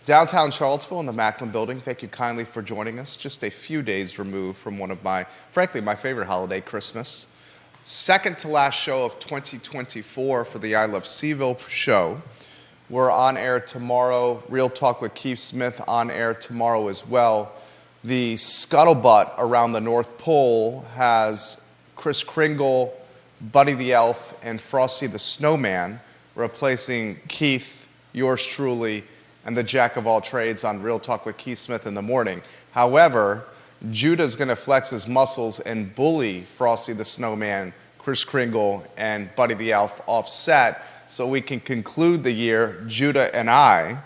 Downtown Charlottesville in the Macklin Building. Thank you kindly for joining us. Just a few days removed from one of my favorite holiday, Christmas. Second to last show of 2024 for the I Love CVille Show. We're on air tomorrow. Real Talk with Keith Smith on air tomorrow as well. The scuttlebutt around the North Pole has Kris Kringle, Buddy the Elf, and Frosty the Snowman replacing Keith, yours truly, and the jack of all trades on Real Talk with Keith Smith in the morning. However, Judah's going to flex his muscles and bully Frosty the Snowman, Kris Kringle, and Buddy the Elf offset so we can conclude the year, Judah and I,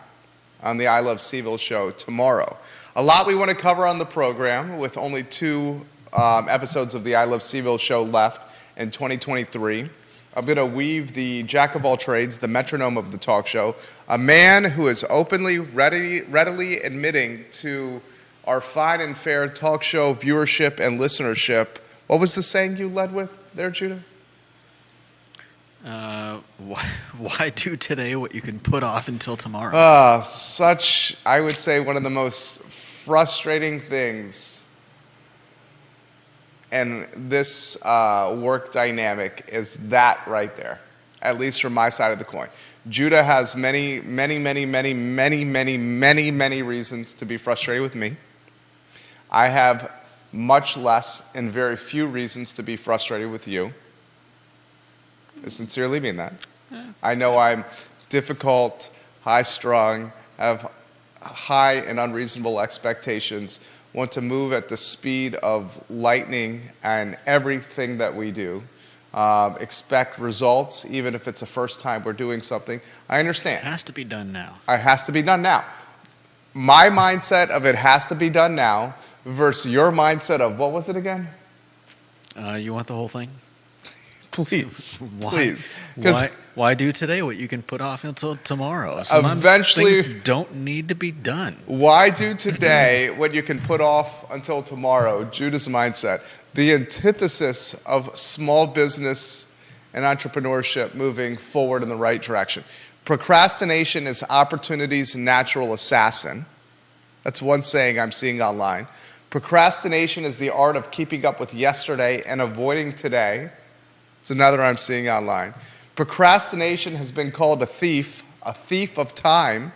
on the I Love CVille Show tomorrow. A lot we want to cover on the program with only 2 episodes of the I Love CVille Show left in 2023. I'm going to weave the jack of all trades, the metronome of the talk show, a man who is openly, readily admitting to our fine and fair talk show viewership and listenership. What was the saying you led with there, Judah? Why do today what you can put off until tomorrow? I would say, one of the most frustrating things in this work dynamic is that right there, at least from my side of the coin. Judah has many reasons to be frustrated with me. I have much less and very few reasons to be frustrated with you. I sincerely mean that. I know I'm difficult, high-strung, have high and unreasonable expectations, want to move at the speed of lightning and everything that we do, expect results, even if it's the first time we're doing something. I understand. It has to be done now. It has to be done now. My mindset of it has to be done now versus your mindset of, what was it again? You want the whole thing? Please, Why? please. Why do today what you can put off until tomorrow? Sometimes Eventually, things don't need to be done. Why do today what you can put off until tomorrow? Judah's mindset. The antithesis of small business and entrepreneurship moving forward in the right direction. Procrastination is opportunity's natural assassin. That's one saying I'm seeing online. Procrastination is the art of keeping up with yesterday and avoiding today. It's another I'm seeing online. Procrastination has been called a thief of time.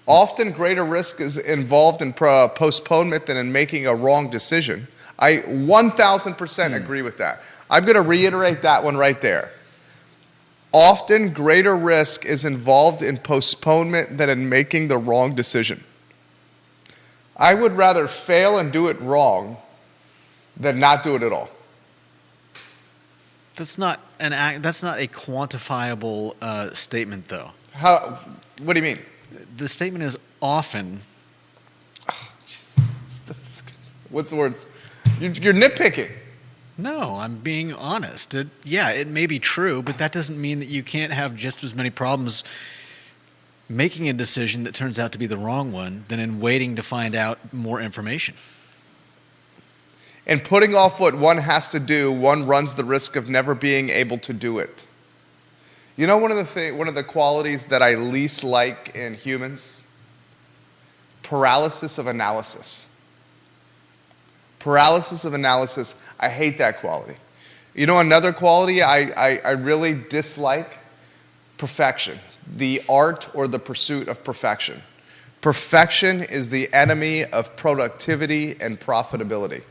Often greater risk is involved in postponement than in making a wrong decision. I 1,000% agree with that. I'm going to reiterate that one right there. Often greater risk is involved in postponement than in making the wrong decision. I would rather fail and do it wrong than not do it at all. That's not a quantifiable statement, though. What do you mean? The statement is often. Oh, what's the words? You're nitpicking. No, I'm being honest. It may be true, but that doesn't mean that you can't have just as many problems making a decision that turns out to be the wrong one than in waiting to find out more information. And putting off what one has to do, one runs the risk of never being able to do it. You know, one of the qualities that I least like in humans? Paralysis of analysis. Paralysis of analysis. I hate that quality. You know, another quality I really dislike? Perfection. The art or the pursuit of perfection. Perfection is the enemy of productivity and profitability.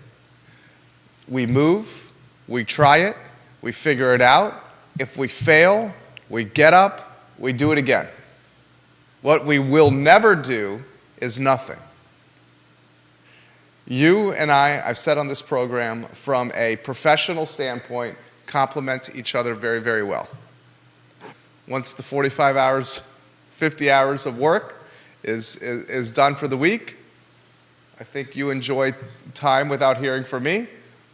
We move, we try it, we figure it out. If we fail, we get up, we do it again. What we will never do is nothing. You and I've said on this program, from a professional standpoint, complement each other very, very well. Once the 45 hours, 50 hours of work is done for the week, I think you enjoy time without hearing from me.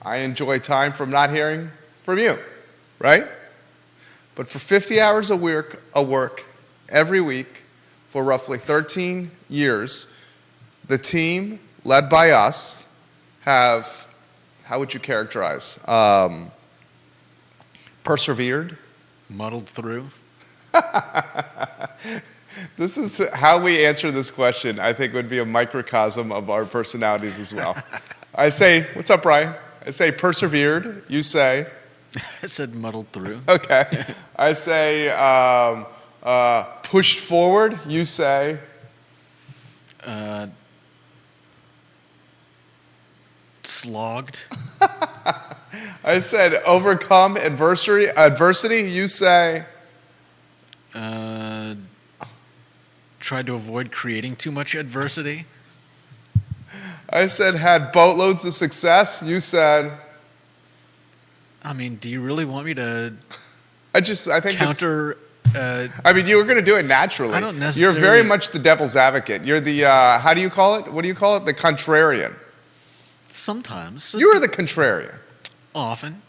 I enjoy time from not hearing from you, right? But for 50 hours of work every week for roughly 13 years, the team led by us have, how would you characterize? Persevered. Muddled through. This is how we answer this question, I think would be a microcosm of our personalities as well. I say, what's up, Brian? I say persevered. You say? I said muddled through. Okay. I say pushed forward. You say? Slogged. I said overcome adversity. You say? Tried to avoid creating too much adversity. I said had boatloads of success. You said? I mean, do you really want me to I think counter? I mean, you were going to do it naturally. I don't necessarily. You're very much the devil's advocate. You're the, how do you call it? What do you call it? The contrarian. Sometimes. You are the contrarian. Often.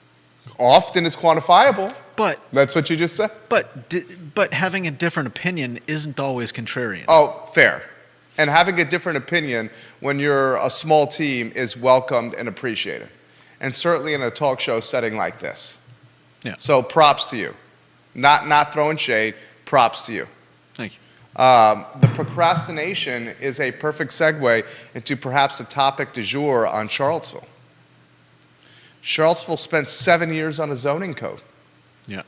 Often is quantifiable. But That's what you just said? but having a different opinion isn't always contrarian. Oh, fair. And having a different opinion when you're a small team is welcomed and appreciated. And certainly in a talk show setting like this. Yeah. So props to you. Not throwing shade, props to you. Thank you. The procrastination is a perfect segue into perhaps a topic du jour on Charlottesville. Charlottesville spent 7 years on a zoning code. Yeah.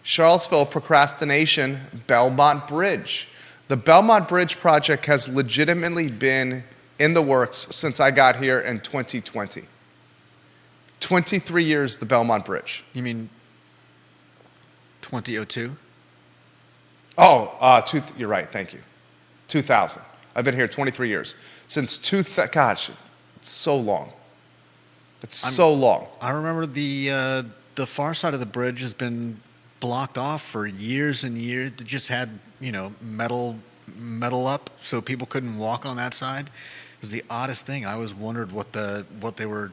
Charlottesville procrastination, Belmont Bridge. The Belmont Bridge project has legitimately been in the works since I got here in 2020. 23 years, the Belmont Bridge. You mean 2002? Oh, you're right, thank you. 2000. I've been here 23 years. Since gosh, it's so long. It's so long. I remember the far side of the bridge has been blocked off for years and years. It just had, metal up so people couldn't walk on that side. It was the oddest thing. I always wondered what they were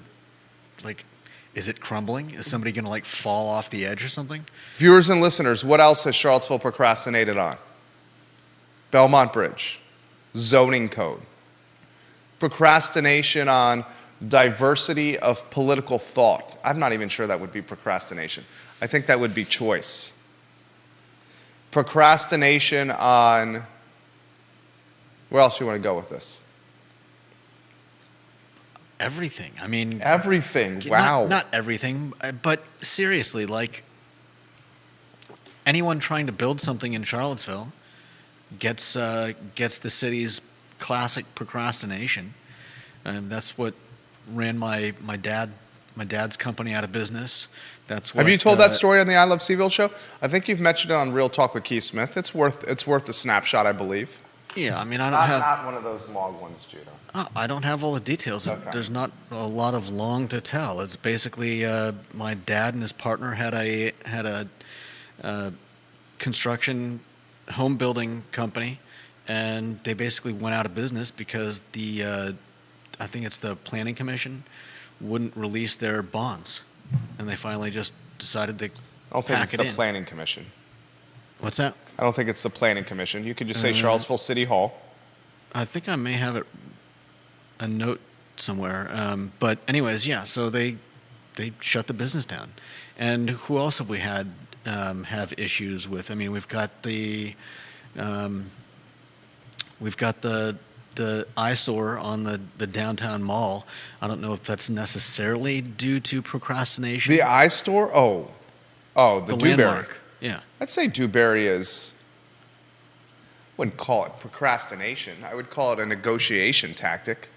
like. Is it crumbling? Is somebody going to fall off the edge or something? Viewers and listeners, what else has Charlottesville procrastinated on? Belmont Bridge, zoning code, procrastination on diversity of political thought. I'm not even sure that would be procrastination. I think that would be choice. Procrastination on, where else do you want to go with this? Everything. I mean, everything. Wow. Not everything, but seriously, anyone trying to build something in Charlottesville gets the city's classic procrastination. That's what ran my dad's company out of business. That's what, have you told that story on the I Love CVille show? I think you've mentioned it on Real Talk with Keith Smith. It's worth a snapshot, I believe. Yeah, I mean, I don't have not one of those long ones, Judo. I don't have all the details. Okay. There's not a lot of long to tell. It's basically my dad and his partner had a construction home building company, and they basically went out of business because I think it's the planning commission wouldn't release their bonds, and they finally just decided to I don't think it's the planning commission. What's that? I don't think it's the planning commission. You could just say Charlottesville City Hall. I think I may have a note somewhere. But anyways, yeah. So they shut the business down. And who else have we had have issues with? I mean, we've got the eyesore on the downtown mall. I don't know if that's necessarily due to procrastination. The eyesore? Oh, the Dewberry. Landmark. Yeah. I'd say Dewberry is, wouldn't call it procrastination. I would call it a negotiation tactic.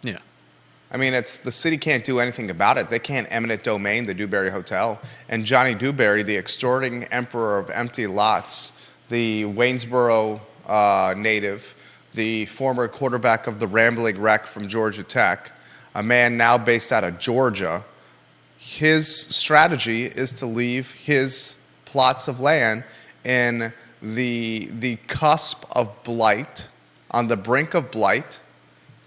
Yeah. I mean, the city can't do anything about it. They can't eminent domain the Dewberry Hotel. And Johnny Dewberry, the extorting emperor of empty lots, the Waynesboro native, the former quarterback of the Rambling Wreck from Georgia Tech, a man now based out of Georgia, his strategy is to leave his plots of land in the cusp of blight, on the brink of blight,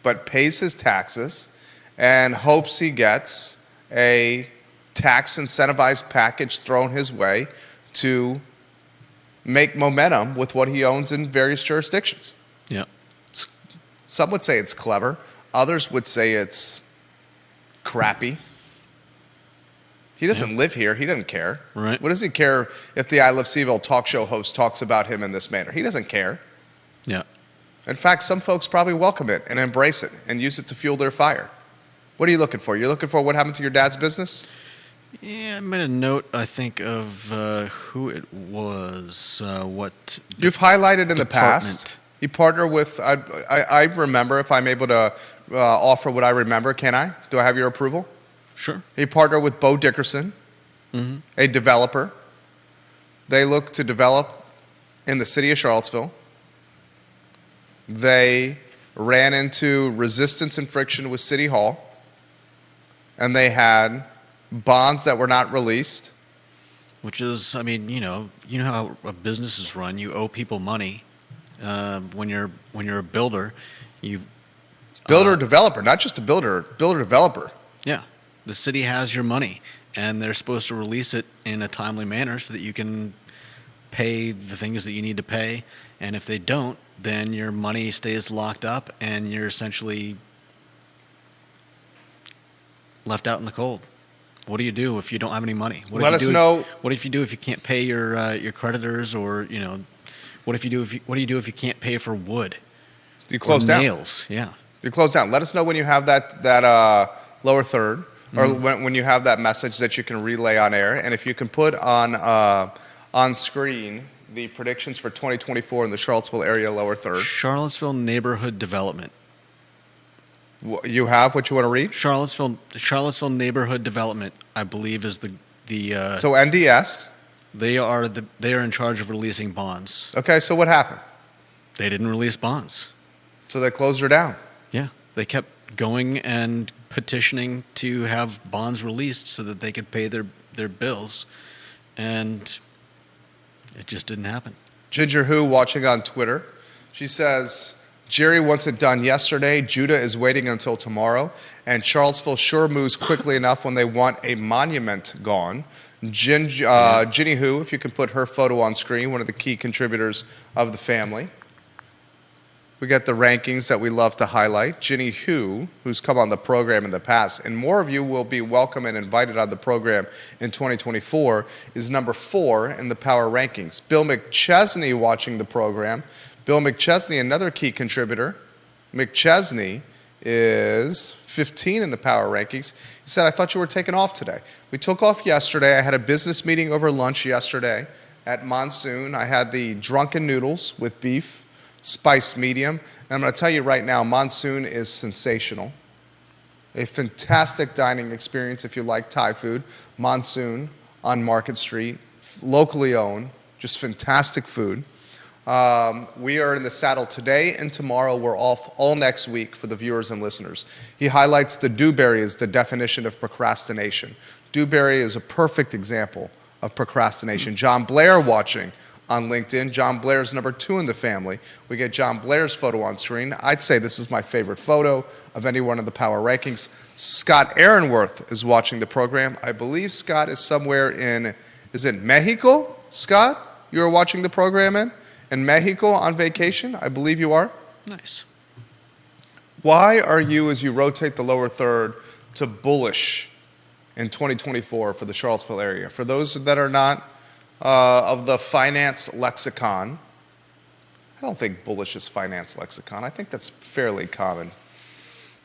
but pays his taxes and hopes he gets a tax incentivized package thrown his way to make momentum with what he owns in various jurisdictions. Yeah. Some would say it's clever. Others would say it's crappy. He doesn't live here. He doesn't care. Right. What does he care if the I Love CVille talk show host talks about him in this manner? He doesn't care. Yeah. In fact, some folks probably welcome it and embrace it and use it to fuel their fire. What are you looking for? You're looking for what happened to your dad's business? Yeah, I made a note, I think, of who it was, what You've highlighted in the department. past. You partner with, I remember, if I'm able to offer what I remember, can I? Do I have your approval? Sure. You partner with Bo Dickerson, a developer. They look to develop in the city of Charlottesville. They ran into resistance and friction with City Hall, and they had bonds that were not released. Which is, I mean, you know how a business is run. You owe people money. When you're a builder, Builder developer, not just a builder developer. Yeah, the city has your money, and they're supposed to release it in a timely manner so that you can pay the things that you need to pay. And if they don't, then your money stays locked up, and you're essentially left out in the cold. What do you do if you don't have any money? Let us know. What if you do if you can't pay your creditors, or what do you do if you can't pay for wood? You close down. Nails, yeah. You close down. Let us know when you have that lower third, or when you have that message that you can relay on air, and if you can put on screen the predictions for 2024 in the Charlottesville area lower third. Charlottesville neighborhood development. You have what you want to read? Charlottesville neighborhood development, I believe, is the So NDS. they are in charge of releasing bonds. Okay, so what happened? They didn't release bonds. So they closed her down. Yeah, they kept going and petitioning to have bonds released so that they could pay their bills, and it just didn't happen. Ginger Who watching on Twitter. She says, Jerry wants it done yesterday. Judah is waiting until tomorrow. And Charlottesville sure moves quickly enough when they want a monument gone. Ginny Who, if you can put her photo on screen, one of the key contributors of the family. We get the rankings that we love to highlight. Ginny Who, who's come on the program in the past, and more of you will be welcome and invited on the program in 2024, is number 4 in the power rankings. Bill McChesney watching the program. Bill McChesney, another key contributor. McChesney is 15 in the power rankings. He said, I thought you were taking off today. We took off yesterday. I had a business meeting over lunch yesterday at Monsoon. I had the drunken noodles with beef, spiced medium. And I'm going to tell you right now, Monsoon is sensational. A fantastic dining experience if you like Thai food. Monsoon on Market Street, locally owned, just fantastic food. We are in the saddle today and tomorrow. We're off all next week for the viewers and listeners. He highlights the dewberry as the definition of procrastination. Dewberry is a perfect example of procrastination. John Blair watching on LinkedIn. John Blair's number 2 in the family. We get John Blair's photo on screen. I'd say this is my favorite photo of anyone in the power rankings. Scott Aaronworth is watching the program. I believe Scott is somewhere is it Mexico? Scott, you are watching the program in Mexico on vacation? I believe you are. Nice. Why are you, as you rotate the lower third, to bullish in 2024 for the Charlottesville area? For those that are not of the finance lexicon, I don't think bullish is finance lexicon. I think that's fairly common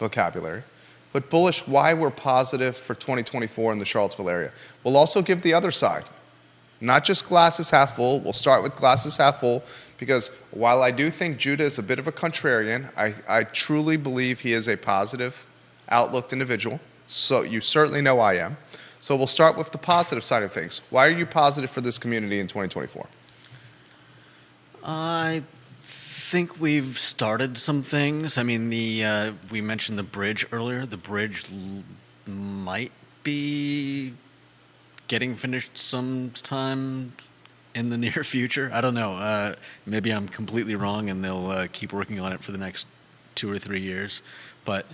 vocabulary. But bullish, why we're positive for 2024 in the Charlottesville area. We'll also give the other side. Not just glasses half full. We'll start with glasses half full because while I do think Judah is a bit of a contrarian, I truly believe he is a positive outlooked individual. So you certainly know I am. So we'll start with the positive side of things. Why are you positive for this community in 2024? I think we've started some things. I mean, we mentioned the bridge earlier. The bridge might be getting finished sometime in the near future. I don't know. Maybe I'm completely wrong, and they'll keep working on it for the next 2 or 3 years. But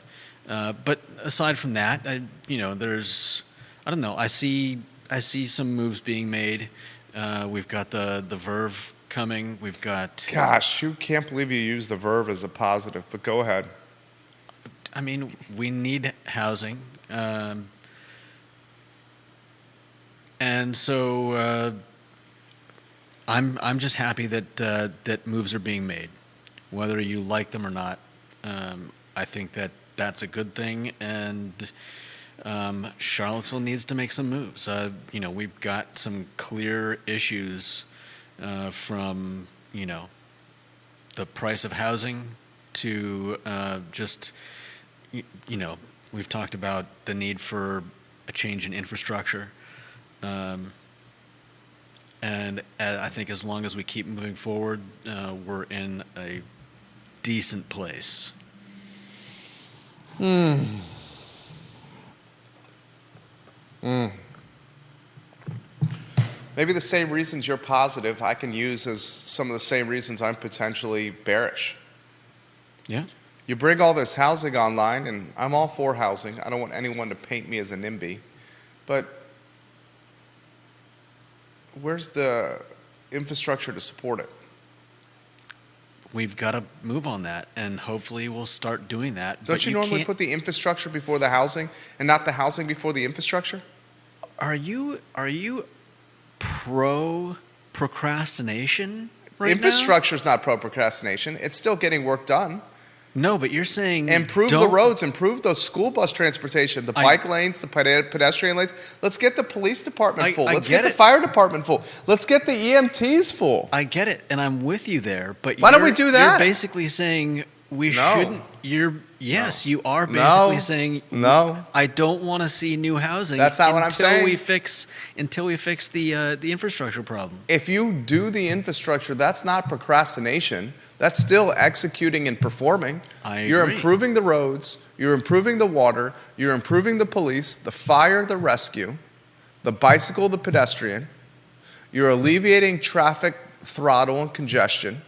aside from that, there's, I don't know. I see some moves being made. We've got the Verve coming. We've got. Gosh, you can't believe you use the Verve as a positive. But go ahead. I mean, we need housing. And so I'm just happy that that moves are being made, whether you like them or not. I think that that's a good thing, and Charlottesville needs to make some moves. We've got some clear issues from the price of housing to we've talked about the need for a change in infrastructure. And I think as long as we keep moving forward, we're in a decent place. Maybe the same reasons you're positive I can use as some of the same reasons I'm potentially bearish. Yeah. You bring all this housing online, and I'm all for housing. I don't want anyone to paint me as a NIMBY. But where's the infrastructure to support it? We've got to move on that, and hopefully we'll start doing that. Don't you normally put the infrastructure before the housing and not the housing before the infrastructure? Are you pro procrastination right now? Infrastructure is not pro procrastination. It's still getting work done. No, but you're saying improve the roads, improve those school bus transportation, the bike lanes, the pedestrian lanes. Let's get the police department full. Let's get the fire department full. Let's get the EMTs full. I get it, and I'm with you there. But why don't we do that? You're basically saying we shouldn't. You are basically saying no. I don't want to see new housing. That's not what I'm saying. Until we fix the infrastructure problem. If you do the infrastructure, that's not procrastination. That's still executing and performing. You're improving the roads. You're improving the water. You're improving the police, the fire, the rescue, the bicycle, the pedestrian. You're alleviating traffic throttle and congestion.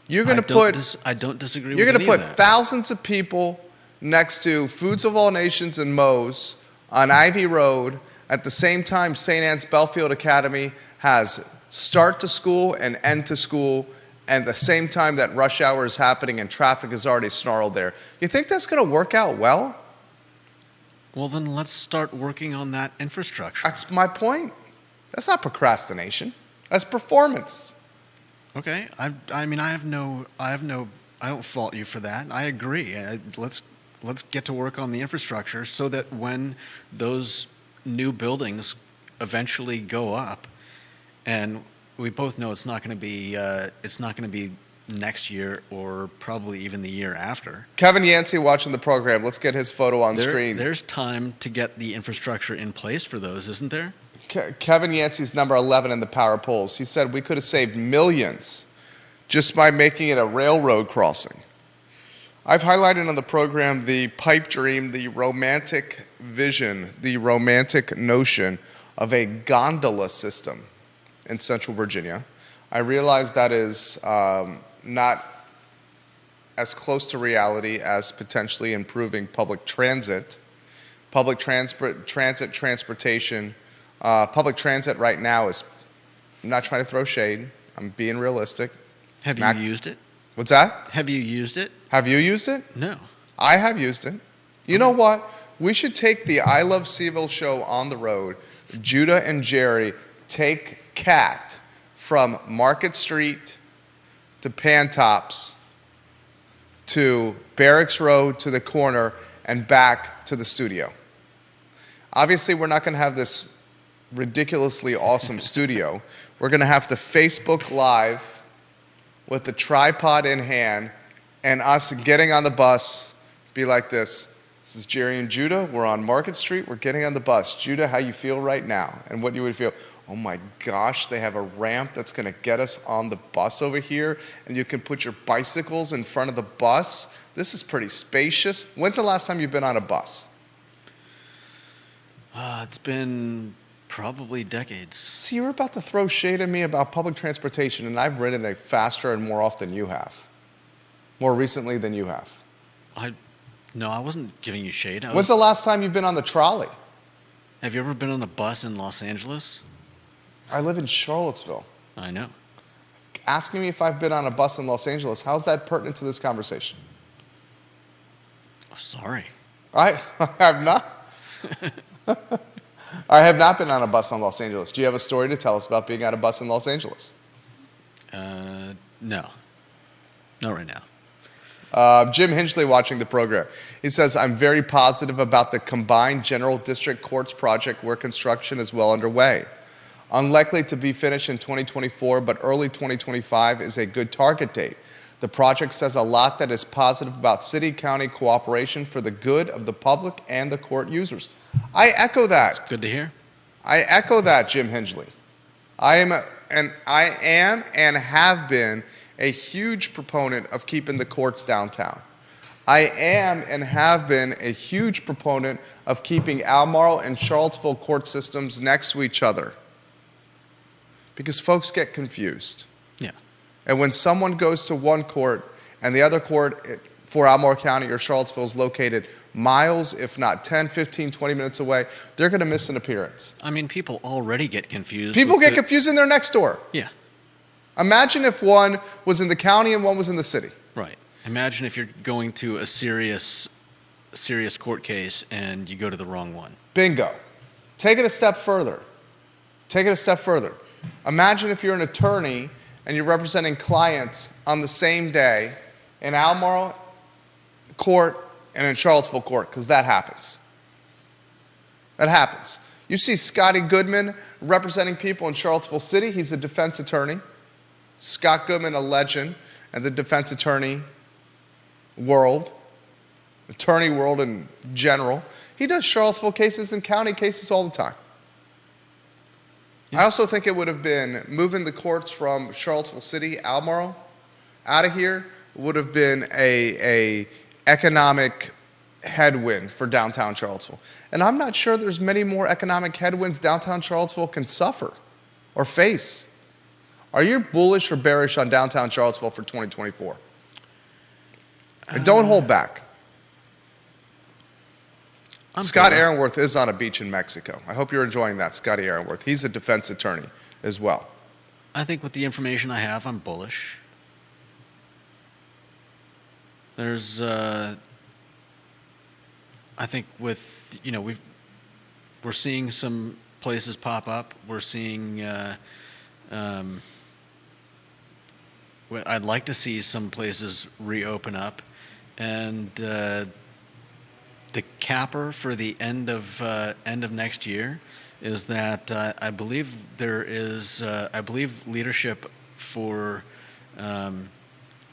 You're going to put. I don't disagree. You're going to put thousands of people next to Foods of All Nations and Moe's on Ivy Road at the same time St. Anne's Belfield Academy has start to school and end to school, and the same time that rush hour is happening and traffic is already snarled there. You think that's going to work out well? Well, then let's start working on that infrastructure. That's my point. That's not procrastination. That's performance. Okay, I don't fault you for that. I agree. Let's get to work on the infrastructure so that when those new buildings eventually go up, and we both know it's not going to be next year or probably even the year after. Kevin Yancey watching the program. Let's get his photo on screen. There's time to get the infrastructure in place for those, isn't there? Kevin Yancey's number 11 in the power polls. He said we could have saved millions just by making it a railroad crossing. I've highlighted on the program the pipe dream, the romantic vision, the romantic notion of a gondola system in Central Virginia. I realize that is not as close to reality as potentially improving public transit. Public transportation. Public transit right now is, I'm not trying to throw shade, I'm being realistic. Have you used it? What's that? Have you used it? Have you used it? No. I have used it. You know what? We should take the I Love CVille show on the road. Judah and Jerry take Kat from Market Street to Pantops to Barracks Road to the corner and back to the studio. Obviously, we're not going to have this ridiculously awesome studio. We're going to have to Facebook Live with the tripod in hand and us getting on the bus, be like this. This is Jerry and Judah. We're on Market Street. We're getting on the bus. Judah, how you feel right now? And what you would feel, oh my gosh, they have a ramp that's going to get us on the bus over here, and you can put your bicycles in front of the bus. This is pretty spacious. When's the last time you've been on a bus? It's been probably decades. See, you're about to throw shade at me about public transportation, and I've ridden it faster and more often than you have. More recently than you have. No, I wasn't giving you shade. When's the last time you've been on the trolley? Have you ever been on a bus in Los Angeles? I live in Charlottesville. I know. Asking me if I've been on a bus in Los Angeles, how's that pertinent to this conversation? Oh, sorry. I'm not. I have not been on a bus in Los Angeles. Do you have a story to tell us about being on a bus in Los Angeles? No. Not right now. Jim Hinchley watching the program. He says, I'm very positive about the combined General District Courts project where construction is well underway. Unlikely to be finished in 2024, but early 2025 is a good target date. The project says a lot that is positive about city-county cooperation for the good of the public and the court users. I echo that. It's good to hear. I echo that, Jim Hinchley. I am and have been a huge proponent of keeping the courts downtown. I am and have been a huge proponent of keeping Albemarle and Charlottesville court systems next to each other because folks get confused. Yeah. And when someone goes to one court and the other court for Albemarle County or Charlottesville is located miles, if not 10, 15, 20 minutes away, they're going to miss an appearance. I mean, people already get confused. People get confused and they're next door. Yeah. Imagine if one was in the county and one was in the city. Right. Imagine if you're going to a serious court case and you go to the wrong one. Bingo. Take it a step further. Imagine if you're an attorney and you're representing clients on the same day in Albemarle court and in Charlottesville court, because that happens. That happens. You see Scotty Goodman representing people in Charlottesville City. He's a defense attorney. Scott Goodman, a legend in the defense attorney world in general. He does Charlottesville cases and county cases all the time. Yeah. I also think it would have been moving the courts from Charlottesville City, Albemarle, out of here would have been a economic headwind for downtown Charlottesville. And I'm not sure there's many more economic headwinds downtown Charlottesville can suffer or face. Are you bullish or bearish on downtown Charlottesville for 2024? And don't hold back. Scott Aaronworth is on a beach in Mexico. I hope you're enjoying that, Scotty Aaronworth. He's a defense attorney as well. I think with the information I have, I'm bullish. There's, I think with, we're seeing some places pop up. We're seeing, I'd like to see some places reopen up, and the capper for the end of next year is that I believe there is leadership for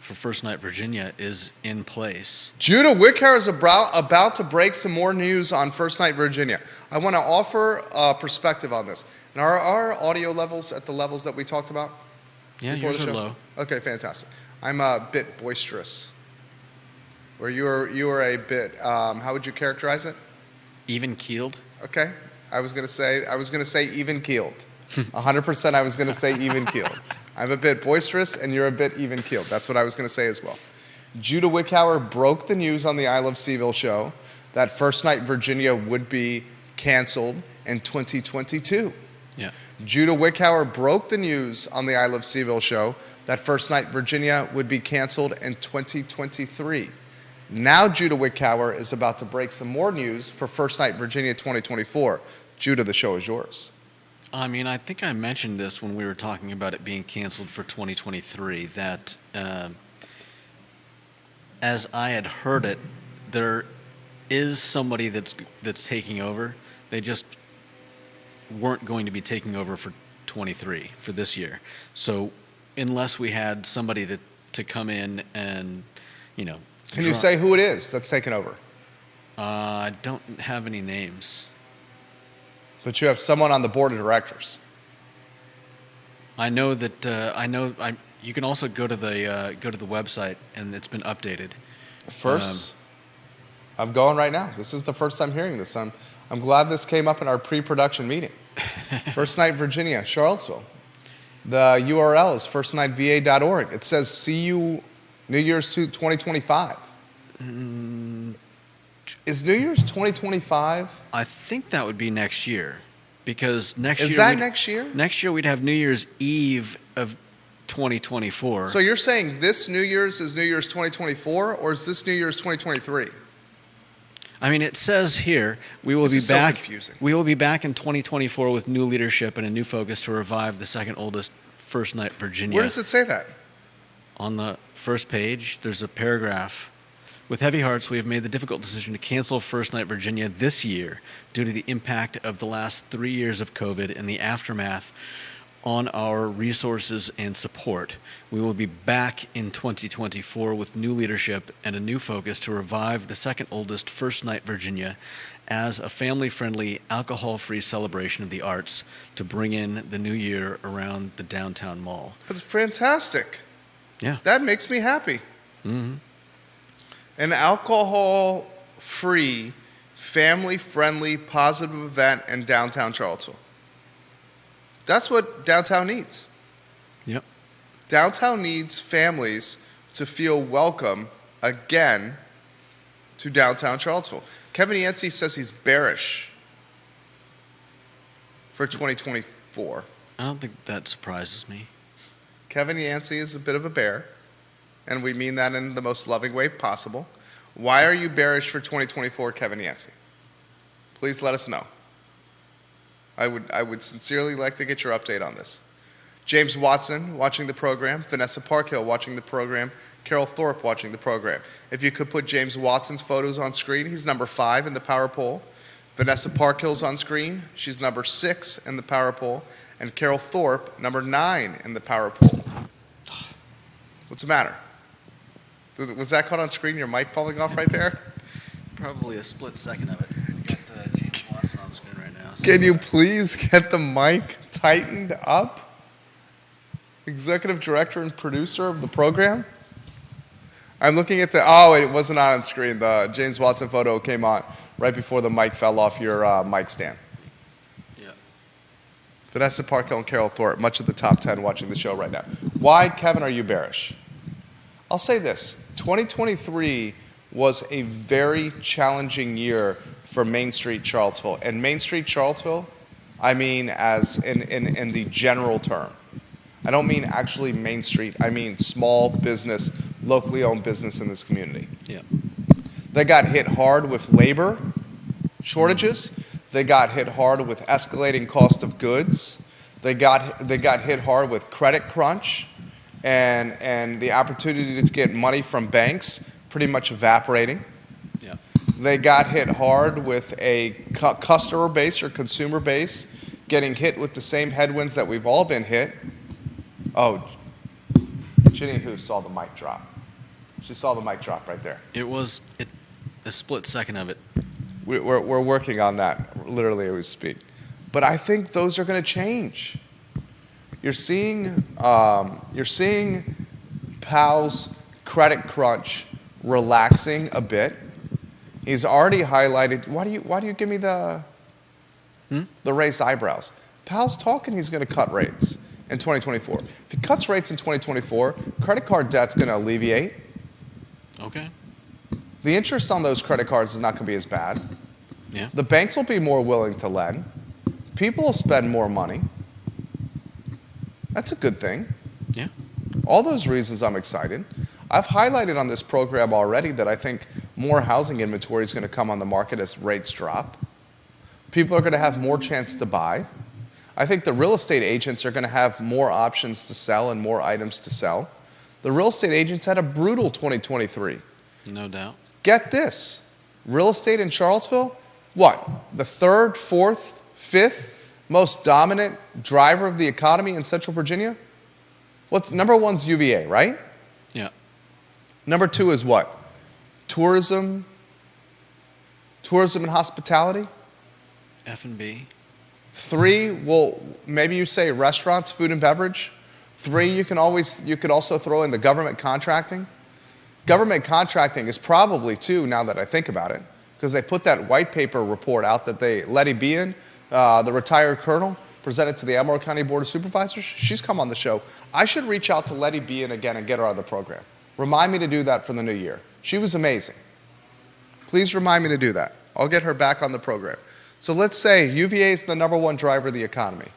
First Night Virginia is in place. Judah Wickhauer is about to break some more news on First Night Virginia. I want to offer a perspective on this. And are our audio levels at the levels that we talked about? Yeah, yours are low. Okay, fantastic. I'm a bit boisterous. Or you are a bit, how would you characterize it? Even keeled. Okay. I was going to say even keeled. 100% I was going to say even keeled. I'm a bit boisterous and you're a bit even keeled. That's what I was going to say as well. Judah Wickhauer broke the news on the I Love CVille show that First Night Virginia would be canceled in 2022. Yeah. Judah Wickhauer broke the news on the I Love CVille show that First Night Virginia would be canceled in 2023. Now Judah Wickhauer is about to break some more news for First Night Virginia 2024. Judah, the show is yours. I mean, I think I mentioned this when we were talking about it being canceled for 2023, that as I had heard it, there is somebody that's taking over. They just weren't going to be taking over for 23, for this year. So unless we had somebody to come in and, Can you say who it is that's taking over? I don't have any names. But you have someone on the board of directors. I know that you can also go to the website, and it's been updated. First, I'm going right now. This is the first time hearing this. I'm glad this came up in our pre-production meeting. First Night Virginia, Charlottesville. The URL is firstnightva.org. It says see you New Year's 2025. Is New Year's 2025? I think that would be next year, because next year... Is that next year? Next year we'd have New Year's Eve of 2024. So you're saying this New Year's is New Year's 2024, or is this New Year's 2023? I mean, it says here we will This be is so back. confusing. We will be back in 2024 with new leadership and a new focus to revive the second oldest First Night Virginia. Where does it say that? On the first page, there's a paragraph. With heavy hearts, we have made the difficult decision to cancel First Night Virginia this year due to the impact of the last 3 years of COVID and the aftermath on our resources and support. We will be back in 2024 with new leadership and a new focus to revive the second oldest First Night Virginia as a family-friendly, alcohol-free celebration of the arts to bring in the new year around the downtown mall. That's fantastic. Yeah. That makes me happy. Mm-hmm. An alcohol-free, family-friendly, positive event in downtown Charlottesville. That's what downtown needs. Yep. Downtown needs families to feel welcome again to downtown Charlottesville. Kevin Yancey says he's bearish for 2024. I don't think that surprises me. Kevin Yancey is a bit of a bear, and we mean that in the most loving way possible. Why are you bearish for 2024, Kevin Yancey? Please let us know. I would sincerely like to get your update on this. James Watson watching the program, Vanessa Parkhill watching the program, Carol Thorpe watching the program. If you could put James Watson's photos on screen, he's number 5 in the power poll. Vanessa Parkhill's on screen, she's number 6 in the power poll. And Carol Thorpe, number 9 in the power poll. What's the matter? Was that caught on screen, your mic falling off right there? Probably a split second of it. We got James Watson on screen right now. So Can you please get the mic tightened up? Executive director and producer of the program. I'm looking at it wasn't on screen. The James Watson photo came on right before the mic fell off your mic stand. Yeah. Vanessa Parkhill and Carol Thorpe, much of the top 10 watching the show right now. Why, Kevin, are you bearish? I'll say this. 2023 was a very challenging year for Main Street Charlottesville. And Main Street Charlottesville, I mean as in the general term. I don't mean actually Main Street. I mean small business, locally owned business in this community. Yeah. They got hit hard with labor shortages. They got hit hard with escalating cost of goods. They got hit hard with credit crunch and the opportunity to get money from banks pretty much evaporating. Yeah. They got hit hard with a customer base or consumer base getting hit with the same headwinds that we've all been hit. Oh, Ginny Who saw the mic drop. She saw the mic drop right there. It was a split second of it. We're working on that literally as we speak. But I think those are going to change. You're seeing Powell's credit crunch relaxing a bit. He's already highlighted. Why do you give me the raised eyebrows? Powell's talking he's going to cut rates in 2024. If he cuts rates in 2024, credit card debt's going to alleviate. Okay. The interest on those credit cards is not going to be as bad. Yeah. The banks will be more willing to lend. People will spend more money. That's a good thing. Yeah. All those reasons I'm excited. I've highlighted on this program already that I think more housing inventory is going to come on the market as rates drop. People are going to have more chance to buy. I think the real estate agents are going to have more options to sell and more items to sell. The real estate agents had a brutal 2023. No doubt. Get this. Real estate in Charlottesville, what? The 3rd, 4th, 5th most dominant driver of the economy in Central Virginia? Number 1's UVA, right? Yeah. Number 2 is what? Tourism and hospitality. F&B. 3, well, maybe you say restaurants, food and beverage. 3, you could also throw in the government contracting. Government contracting is probably 2 now that I think about it, because they put that white paper report out that Letty Bean, the retired colonel, presented to the Elmore County Board of Supervisors. She's come on the show. I should reach out to Letty Bean again and get her on the program. Remind me to do that for the new year. She was amazing. Please remind me to do that. I'll get her back on the program. So let's say UVA is the number 1 driver of the economy.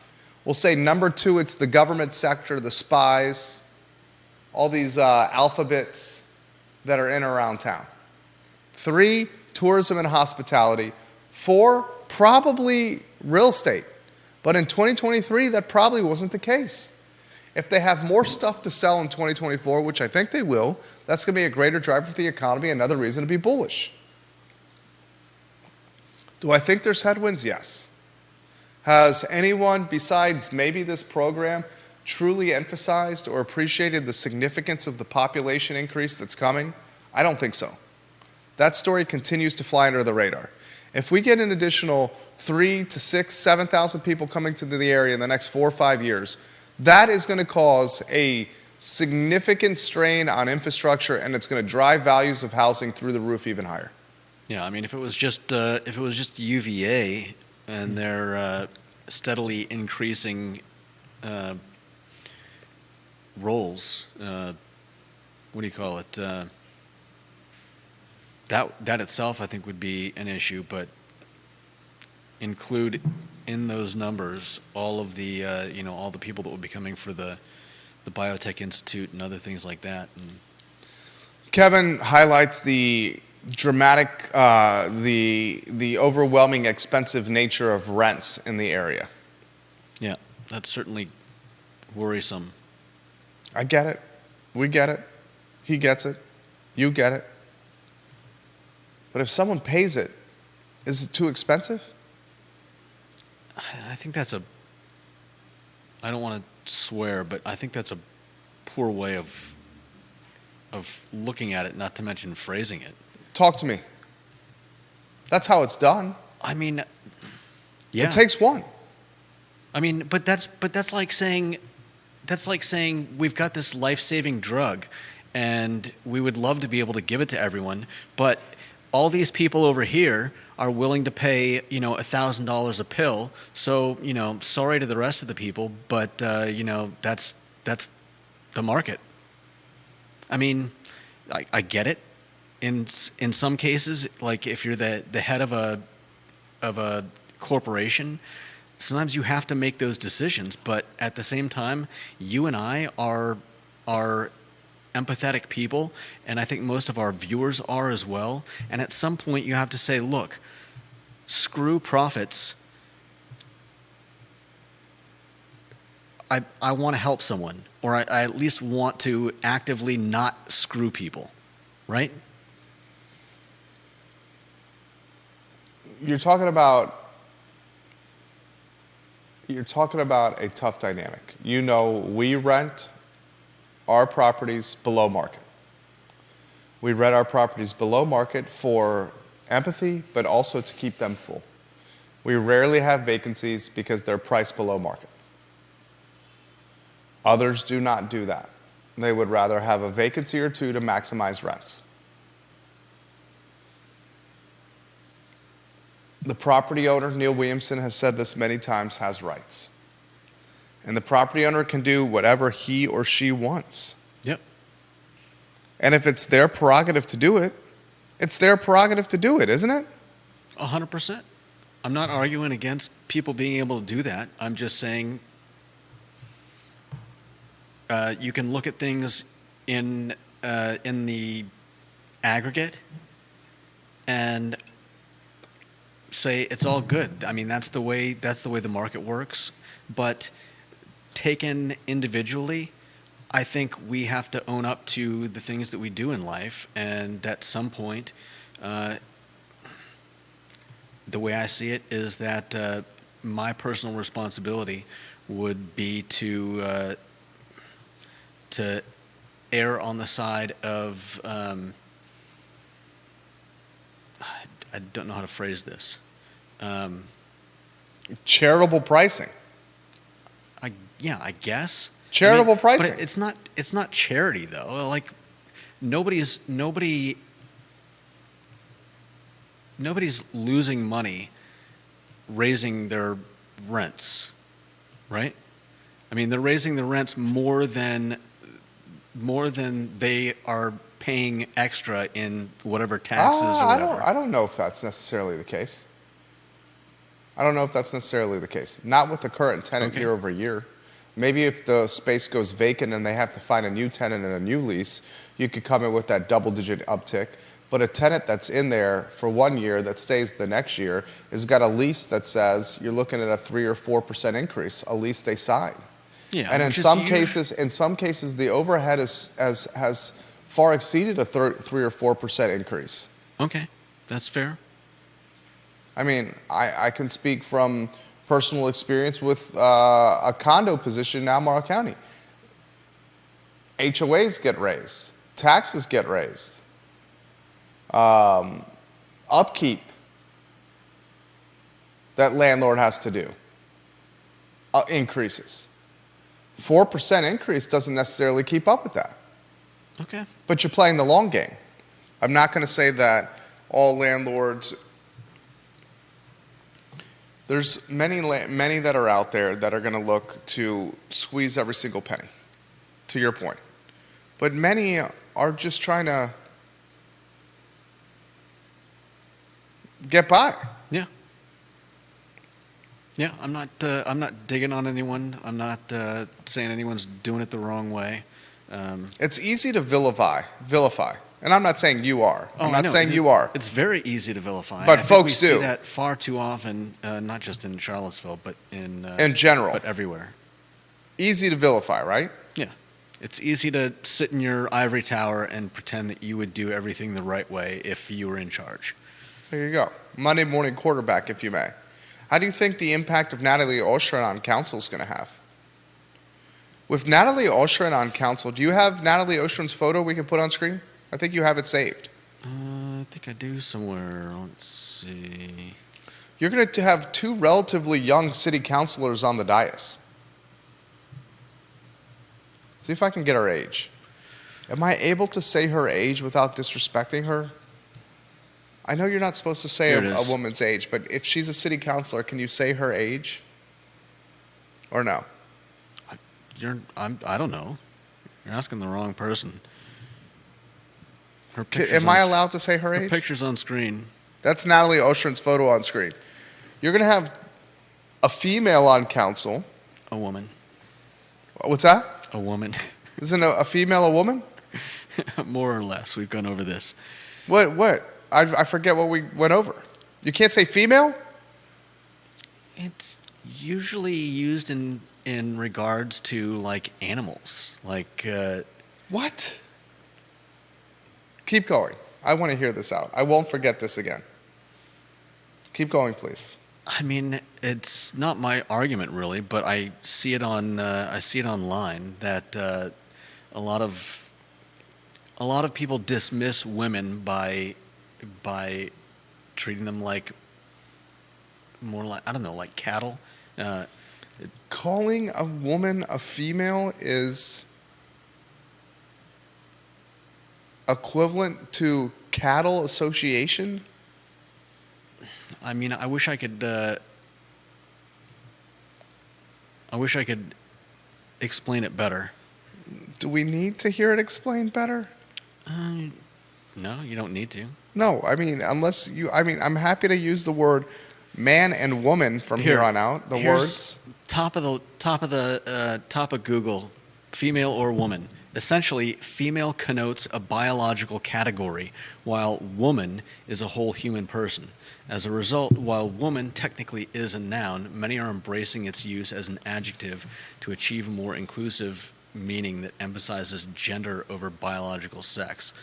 We'll say number 2, it's the government sector, the spies, all these alphabets that are in and around town. 3, tourism and hospitality. 4, probably real estate. But in 2023, that probably wasn't the case. If they have more stuff to sell in 2024, which I think they will, that's going to be a greater driver for the economy, another reason to be bullish. Do I think there's headwinds? Yes. Has anyone besides maybe this program truly emphasized or appreciated the significance of the population increase that's coming? I don't think so. That story continues to fly under the radar. If we get an additional 3 to 6, 7,000 people coming to the area in the next 4 or 5 years, that is going to cause a significant strain on infrastructure, and it's going to drive values of housing through the roof even higher. Yeah, I mean, if it was just UVA and their steadily increasing roles, what do you call it? That itself, I think, would be an issue, but include in those numbers all of the all the people that would be coming for the Biotech Institute and other things like that. And Kevin highlights the dramatic, the overwhelming expensive nature of rents in the area. yeah, that's certainly worrisome. I get it. We get it. He gets it. You get it. But if someone pays it, is it too expensive? I think that's I don't want to swear, but I think that's a poor way of looking at it, not to mention phrasing it. Talk to me. That's how it's done. I mean, yeah. It takes one. I mean, but that's like saying we've got this life-saving drug and we would love to be able to give it to everyone, but all these people over here are willing to pay, $1,000 a pill. So, sorry to the rest of the people, but that's the market. I mean, I get it. In some cases, like if you're the head of a corporation, sometimes you have to make those decisions. But at the same time, you and I are empathetic people, and I think most of our viewers are as well. And at some point, you have to say, look, screw profits. I want to help someone, or I at least want to actively not screw people, right? You're talking about a tough dynamic. We rent our properties below market. We rent our properties below market for empathy, but also to keep them full. We rarely have vacancies because they're priced below market. Others do not do that. They would rather have a vacancy or two to maximize rents. The property owner, Neil Williamson, has said this many times, has rights. And the property owner can do whatever he or she wants. Yep. And if it's their prerogative to do it, it's their prerogative to do it, isn't it? 100%. I'm not arguing against people being able to do that. I'm just saying you can look at things in the aggregate and say it's all good. I mean, that's the way the market works. But taken individually, I think we have to own up to the things that we do in life, and at some point, the way I see it is that my personal responsibility would be to err on the side of I don't know how to phrase this. Charitable pricing. I guess. Charitable pricing. But it's not charity though. Like nobody's losing money raising their rents, right? I mean, they're raising the rents more than they are paying extra in whatever taxes or whatever. I don't know if that's necessarily the case. Not with the current tenant year over year. Maybe if the space goes vacant and they have to find a new tenant and a new lease, you could come in with that double-digit uptick. But a tenant that's in there for 1 year that stays the next year has got a lease that says you're looking at a 3 or 4% increase, a lease they sign. Yeah, And in which is some huge. cases, the overhead has far exceeded a 3 or 4% increase. Okay, that's fair. I mean, I can speak from personal experience with a condo position in Albemarle County. HOAs get raised, taxes get raised, upkeep that landlord has to do increases. 4% increase doesn't necessarily keep up with that. Okay. But you're playing the long game. I'm not going to say that all landlords. There's many that are out there that are going to look to squeeze every single penny, to your point. But many are just trying to get by. Yeah. Yeah, I'm not digging on anyone. I'm not saying anyone's doing it the wrong way. It's easy to vilify, and I'm not saying you are. Oh, I'm not saying you are. It's very easy to vilify. But I think folks we do. see that far too often, not just in Charlottesville, but in general, but everywhere. Easy to vilify, right? Yeah, it's easy to sit in your ivory tower and pretend that you would do everything the right way if you were in charge. There you go. Monday morning quarterback, if you may. How do you think the impact of Natalie Oshrin on council is going to have? With Natalie Oshrin on council, do you have Natalie Oshrin's photo we can put on screen? I think you have it saved. I think I do somewhere. Let's see. You're going to have two relatively young city councilors on the dais. See if I can get her age. Am I able to say her age without disrespecting her? I know you're not supposed to say a woman's age, but if she's a city councilor, can you say her age? Or no? I don't know. You're asking the wrong person. Am I allowed to say her age? Her picture's on screen. That's Natalie Oshrin's photo on screen. You're going to have a female on council. A woman. What's that? A woman. Isn't a female a woman? More or less. We've gone over this. What? I forget what we went over. You can't say female? It's usually used in regards to, like, animals. Like, What? Keep going. I want to hear this out. I won't forget this again. Keep going, please. I mean, it's not my argument really, but I see it online that a lot of people dismiss women by treating them like more like, I don't know, like cattle. Calling a woman a female is equivalent to cattle association? I mean, I wish I could explain it better. Do we need to hear it explained better? No, you don't need to. No, I mean, unless you. I mean, I'm happy to use the word man and woman from here on out. The words top of Google, female or woman. Essentially, female connotes a biological category, while woman is a whole human person. As a result, while woman technically is a noun, many are embracing its use as an adjective to achieve a more inclusive meaning that emphasizes gender over biological sex.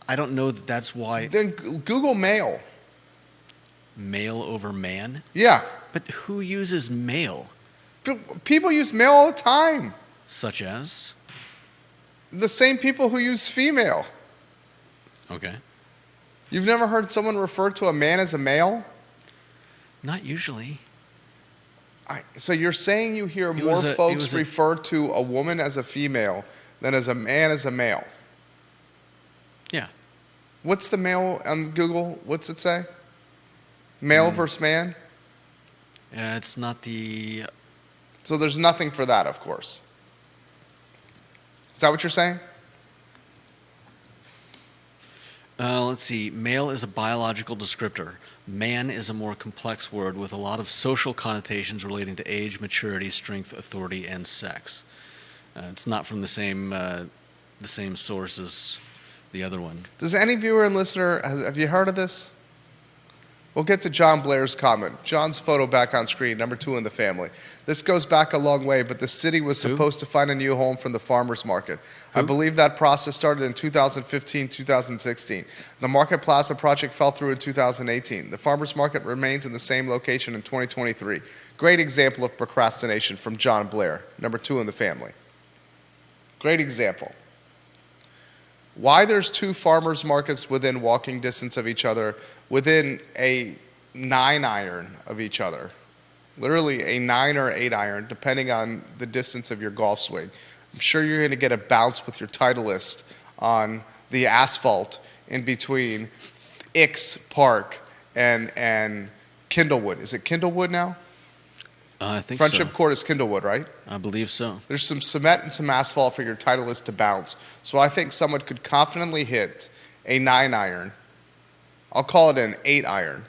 I don't know that that's why. Then Google male. Male over man? Yeah. But who uses male? People use male all the time. Such as? The same people who use female. Okay. You've never heard someone refer to a man as a male? Not usually. So you're saying you hear more folks refer to a woman as a female than as a man as a male? Yeah. What's the male on Google? What's it say? Male versus man? It's not the... So there's nothing for that, of course. Is that what you're saying? Let's see. Male is a biological descriptor. Man is a more complex word with a lot of social connotations relating to age, maturity, strength, authority, and sex. It's not from the same sources the other one. Does any viewer and listener, have you heard of this? We'll get to John Blair's comment. John's photo back on screen, number 2 in the family. This goes back a long way, but the city was supposed to find a new home from the farmers market. I believe that process started in 2015, 2016. The Market Plaza project fell through in 2018. The farmers market remains in the same location in 2023. Great example of procrastination from John Blair, number 2 in the family. Great example. Why there's 2 farmers markets within walking distance of each other, within a 9-iron of each other, literally a 9 or 8-iron, depending on the distance of your golf swing. I'm sure you're going to get a bounce with your Titleist on the asphalt in between Ix Park and Kindlewood. Is it Kindlewood now? I think Friendship so. Court is Kindlewood, right? I believe so. There's some cement and some asphalt for your Titleist to bounce. So I think someone could confidently hit a 9-iron. I'll call it an 8-iron.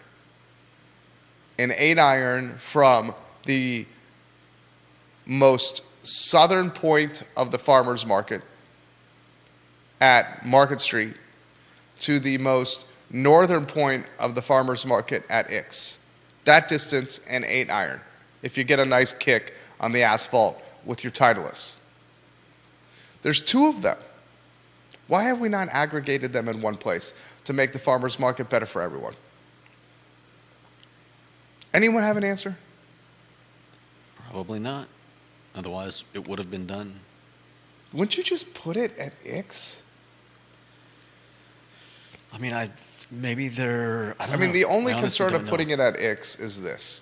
An 8-iron from the most southern point of the farmers market at Market Street to the most northern point of the farmers market at Ix. That distance, an 8-iron. If you get a nice kick on the asphalt with your Titleist. There's 2 of them. Why have we not aggregated them in one place to make the farmers market better for everyone? Anyone have an answer? Probably not. Otherwise, it would have been done. Wouldn't you just put it at Ix? I mean, maybe they're. I mean, know. the only I honestly concern don't of know. putting it at Ix is this.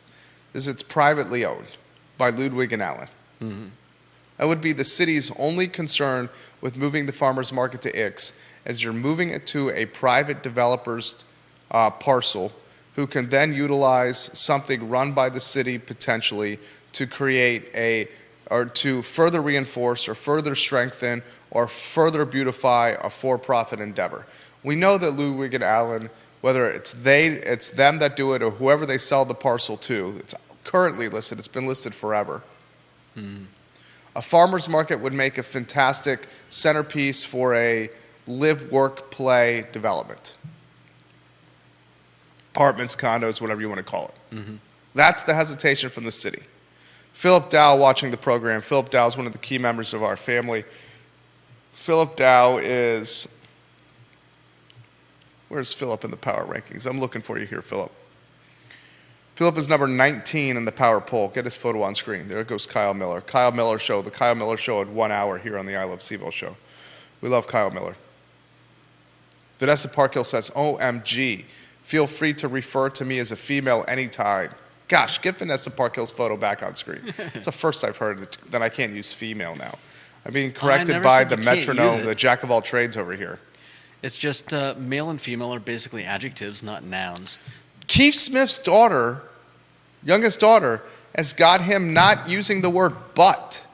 Is it's privately owned by Ludwig and Allen. Mm-hmm. That would be the city's only concern with moving the farmers market to Ix, as you're moving it to a private developer's parcel who can then utilize something run by the city potentially to create or to further reinforce or further strengthen or further beautify a for-profit endeavor. We know that Ludwig and Allen, whether it's them that do it or whoever they sell the parcel to, it's currently listed, it's been listed forever. A farmer's market would make a fantastic centerpiece for a live, work, play development. Apartments, condos, whatever you want to call it. That's the hesitation from the city. Philip Dow watching the program. Philip Dow is one of the key members of our family. Philip Dow is... Where's Philip in the power rankings? I'm looking for you here, Philip. Philip is number 19 in the power poll. Get his photo on screen. There goes Kyle Miller. Kyle Miller Show. The Kyle Miller Show at 1 hour here on the I Love CVille Show. We love Kyle Miller. Vanessa Parkhill says, OMG, feel free to refer to me as a female anytime. Gosh, get Vanessa Parkhill's photo back on screen. It's the first I've heard that I can't use female now. I'm being corrected by the metronome, the jack of all trades over here. It's just male and female are basically adjectives, not nouns. Keith Smith's daughter, youngest daughter, has got him not using the word but.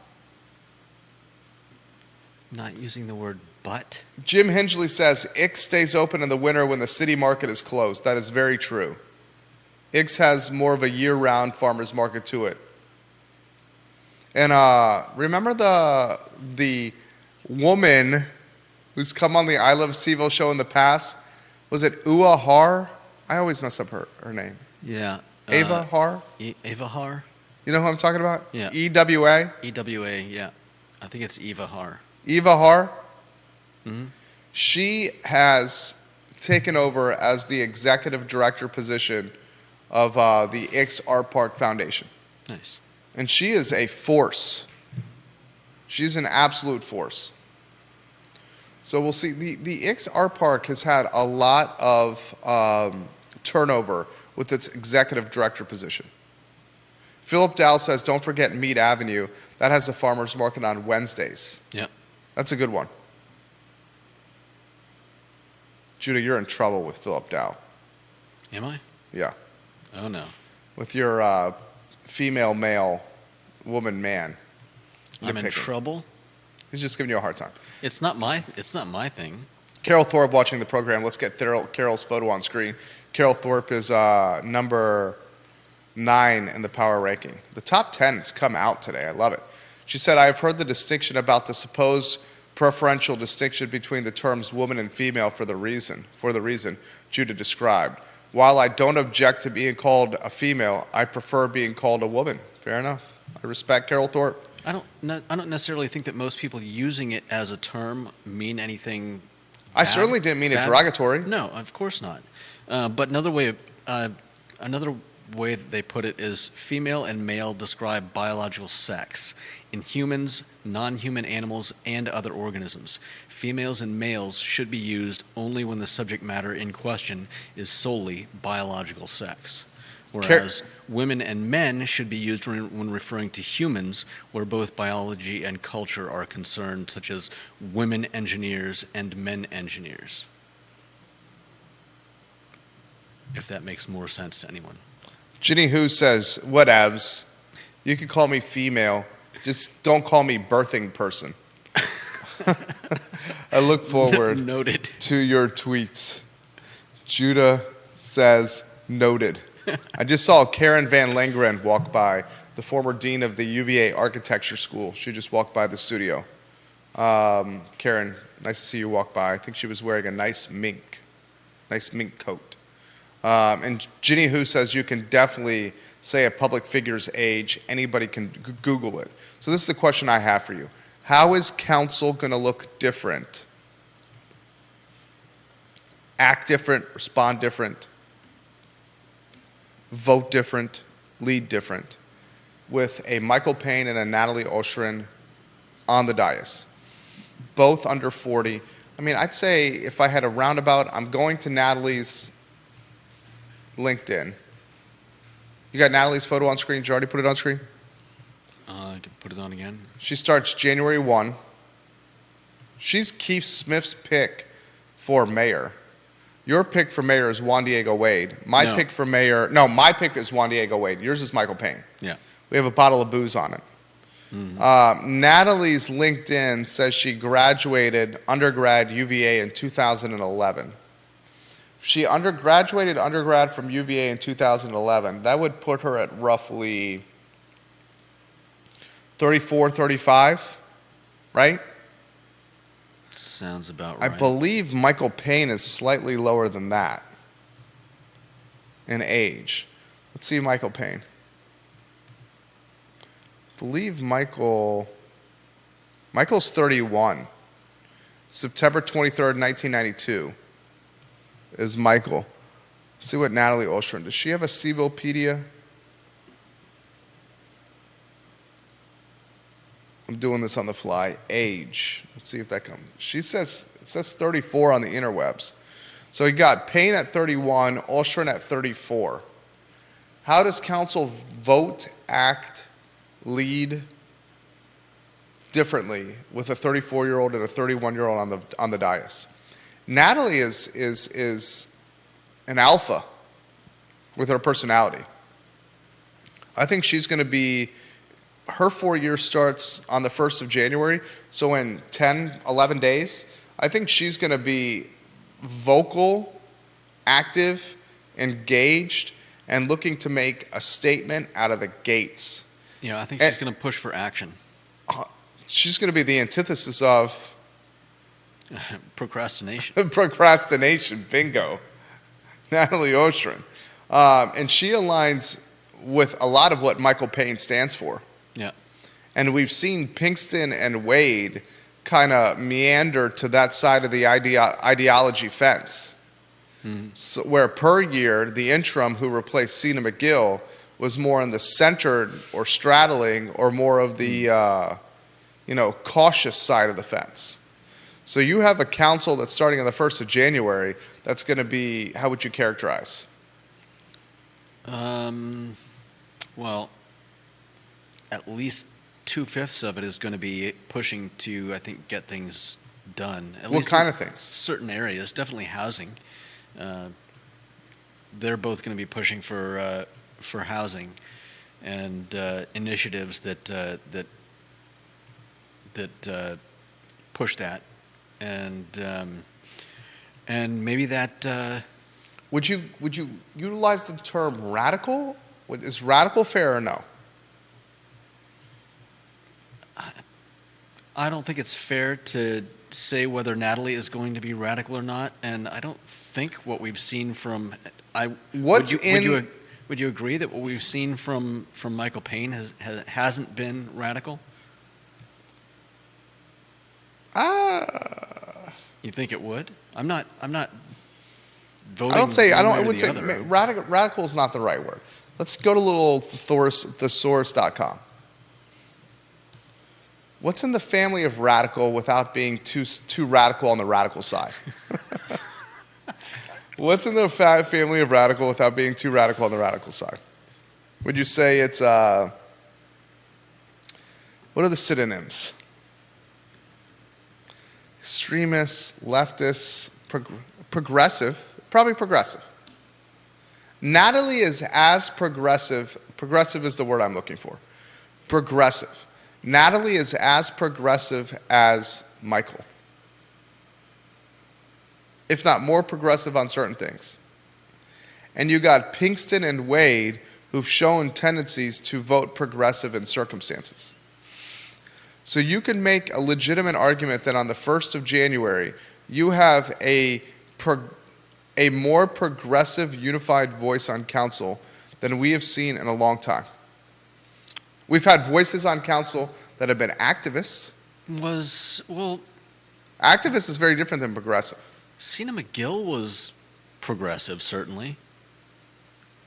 Not using the word but? Jim Hingley says, Ix stays open in the winter when the city market is closed. That is very true. Ix has more of a year-round farmer's market to it. And remember the woman who's come on the I Love CVille show in the past? Was it Ua Har? I always mess up her name. Yeah. Ava Har? Ava Har? You know who I'm talking about? Yeah. EWA? EWA, yeah. I think it's Eva Har. Eva Har? Mm-hmm. She has taken over as the executive director position of the Ix Art Park Foundation. Nice. And she is a force. She's an absolute force. So we'll see. The Ix Art Park has had a lot of turnover with its executive director position. Philip Dow says, don't forget Mead Avenue. That has a farmer's market on Wednesdays. Yeah. That's a good one. Judah, you're in trouble with Philip Dow. Am I? Yeah. Oh, no. With your female, male, woman, man. I'm in trouble? He's just giving you a hard time. It's not my thing. Carol Thorpe watching the program. Let's get Carol's photo on screen. Carol Thorpe is number 9 in the power ranking. The top 10 has come out today. I love it. She said, I have heard the distinction about the supposed preferential distinction between the terms woman and female for the reason Judah described. While I don't object to being called a female, I prefer being called a woman. Fair enough. I respect Carol Thorpe. I don't necessarily think that most people using it as a term mean anything. I certainly didn't mean it derogatory. No, of course not. But another way that they put it is female and male describe biological sex in humans, non-human animals, and other organisms. Females and males should be used only when the subject matter in question is solely biological sex. Whereas women and men should be used when referring to humans where both biology and culture are concerned, such as women engineers and men engineers. If that makes more sense to anyone. Ginny Who says, whatevs. You can call me female. Just don't call me birthing person. I look forward Noted. to your tweets. Judah says, noted. I just saw Karen Van Langren walk by, the former dean of the UVA Architecture School. She just walked by the studio. Karen, nice to see you walk by. I think she was wearing a nice mink coat. And Ginny Who says you can definitely say a public figure's age. Anybody can Google it. So this is the question I have for you. How is counsel going to look different? Act different, respond different, vote different, lead different, with a Michael Payne and a Natalie Oshrin on the dais, both under 40. I mean, I'd say if I had a roundabout, I'm going to Natalie's LinkedIn. You got Natalie's photo on screen? Did you already put it on screen? I can put it on again. She starts January 1. She's Keith Smith's pick for mayor. Your pick for mayor is Juan Diego Wade. My pick is Juan Diego Wade. Yours is Michael Payne. Yeah. We have a bottle of booze on it. Mm-hmm. Natalie's LinkedIn says she graduated undergrad UVA in 2011. If she graduated undergrad from UVA in 2011, that would put her at roughly 34, 35, right? Sounds about right. I believe Michael Payne is slightly lower than that in age. Let's see Michael Payne. I believe Michael's 31. September 23rd, 1992 is Michael. See what Natalie Oshrin, does she have a CVillepedia? I'm doing this on the fly. Age. Let's see if that comes. It says 34 on the interwebs. So you got Payne at 31, Oshrin at 34. How does council vote, act, lead differently with a 34-year-old and a 31-year-old on the dais? Natalie is an alpha with her personality. I think she's going to be. Her 4 years starts on the 1st of January, so in 10, 11 days, I think she's going to be vocal, active, engaged, and looking to make a statement out of the gates. Yeah, I think she's going to push for action. She's going to be the antithesis of... procrastination. Procrastination, bingo. Natalie Oshrin. And she aligns with a lot of what Michael Payne stands for. Yeah. And we've seen Pinkston and Wade kind of meander to that side of the ideology fence. Mm-hmm. So where per year, the interim who replaced Sina McGill was more on the centered or straddling or more of the, cautious side of the fence. So you have a council that's starting on the 1st of January that's going to be, how would you characterize? Well, at least 2/5 of it is going to be pushing to, I think, get things done. What kind of things? Certain areas, definitely housing. They're both going to be pushing for housing and initiatives that push that, and maybe that. Would you utilize the term radical? Is radical fair or no? I don't think it's fair to say whether Natalie is going to be radical or not, and I don't think what we've seen from would you agree that what we've seen from Michael Payne hasn't been radical? You think it would? I'm not voting. I would say radical is not the right word. Let's go to little thesaurus.com. What's in the family of radical without being too radical on the radical side? What's in the family of radical without being too radical on the radical side? Would you say it's what are the synonyms? Extremists, leftists, progressive, probably progressive. Natalie is as progressive. Progressive is the word I'm looking for. Progressive. Natalie is as progressive as Michael, if not more progressive on certain things. And you got Pinkston and Wade, who've shown tendencies to vote progressive in circumstances. So you can make a legitimate argument that on the 1st of January, you have a more progressive, unified voice on council than we have seen in a long time. We've had voices on council that have been activists. Activist is very different than progressive. Sina McGill was progressive, certainly.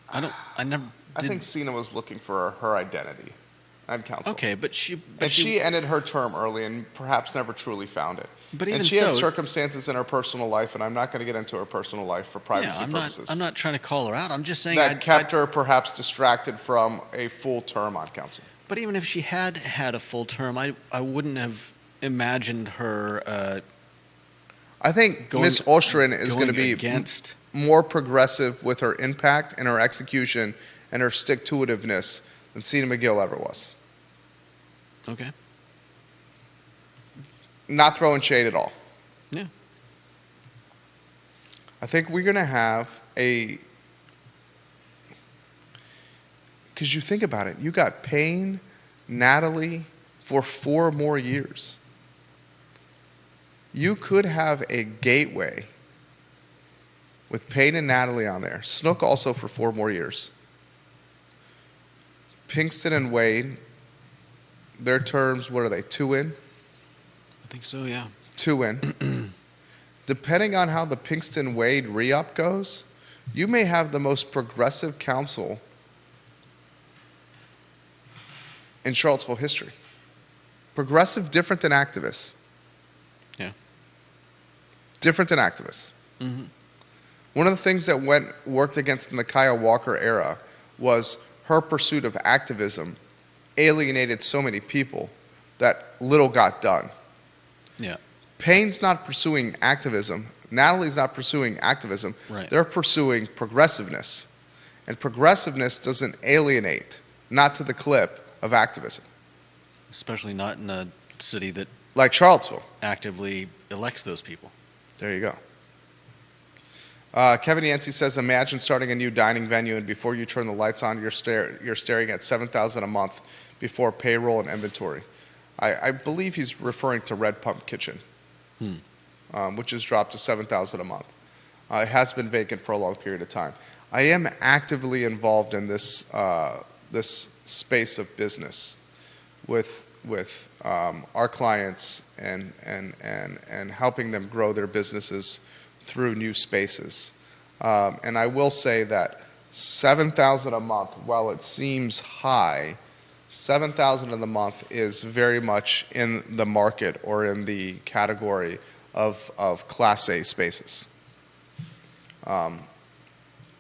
I think Sina was looking for her identity on council. Okay, but she ended her term early and perhaps never truly found it. But even and she had circumstances in her personal life, and I'm not going to get into her personal life for privacy purposes. I'm not trying to call her out. I'm just saying that kept her perhaps distracted from a full term on council. But even if she had a full term, I wouldn't have imagined her. I think Miss Ostrin is going to be more progressive with her impact and her execution and her stick-to-itiveness than Sina McGill ever was. Okay. Not throwing shade at all. Yeah. I think we're going to have because you think about it, you got Payne, Natalie for 4 more years. You could have a gateway with Payne and Natalie on there. Snook also for 4 more years. Pinkston and Wade, their terms, what are they, 2 in? I think so, yeah. 2 in. Depending on how the Pinkston-Wade re-up goes, you may have the most progressive council in Charlottesville history. Progressive, different than activists. Yeah. Different than activists. Mm-hmm. One of the things that worked against the Micaiah Walker era was her pursuit of activism alienated so many people that little got done. Yeah. Payne's not pursuing activism. Natalie's not pursuing activism. Right. They're pursuing progressiveness. And progressiveness doesn't alienate, not to the clip of activism. Especially not in a city that, like Charlottesville, actively elects those people. There you go. Kevin Yancey says, imagine starting a new dining venue and before you turn the lights on, you're staring at $7,000 a month before payroll and inventory. I believe he's referring to Red Pump Kitchen, which has dropped to $7,000 a month. It has been vacant for a long period of time. I am actively involved in this this space of business with our clients and helping them grow their businesses through new spaces. And I will say that $7,000 a month, while it seems high, $7,000 a month is very much in the market or in the category of Class A spaces.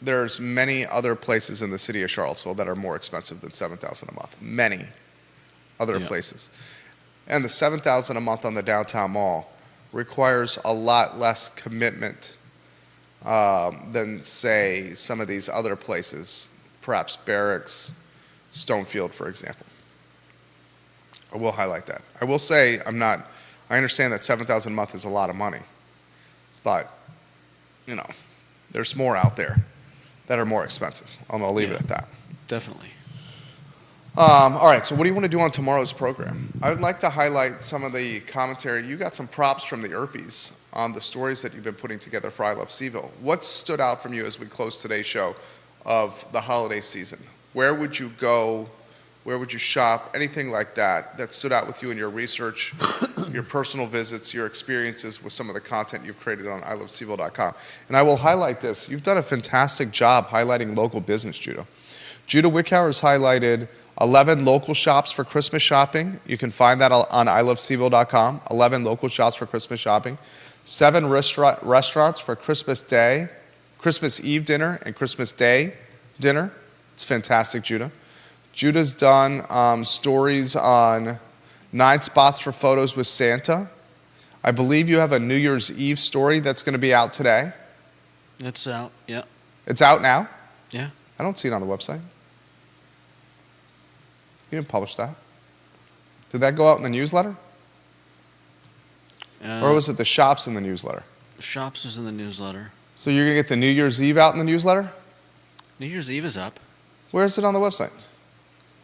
There's many other places in the city of Charlottesville that are more expensive than $7,000 a month. Many other places. And the $7,000 a month on the downtown mall requires a lot less commitment than, say, some of these other places, perhaps Barracks, Stonefield, for example. I will highlight that. I will say I understand that $7,000 a month is a lot of money, but, there's more out there that are more expensive. I'll leave it at that. Definitely. All right, so what do you want to do on tomorrow's program? I would like to highlight some of the commentary. You got some props from the Erpies on the stories that you've been putting together for I Love CVille. What stood out from you as we close today's show of the holiday season? Where would you go? Where would you shop? Anything like that that stood out with you in your research, your personal visits, your experiences with some of the content you've created on ilovecville.com. And I will highlight this. You've done a fantastic job highlighting local business, Judah. Judah Wickhauer has highlighted 11 local shops for Christmas shopping. You can find that on ilovecville.com. 11 local shops for Christmas shopping. 7 restaurants for Christmas Day, Christmas Eve dinner, and Christmas Day dinner. It's fantastic, Judah. Judah's done stories on 9 spots for photos with Santa. I believe you have a New Year's Eve story that's going to be out today. It's out, yeah. It's out now? Yeah. I don't see it on the website. You didn't publish that. Did that go out in the newsletter? Or was it the shops in the newsletter? Shops is in the newsletter. So you're going to get the New Year's Eve out in the newsletter? New Year's Eve is up. Where is it on the website?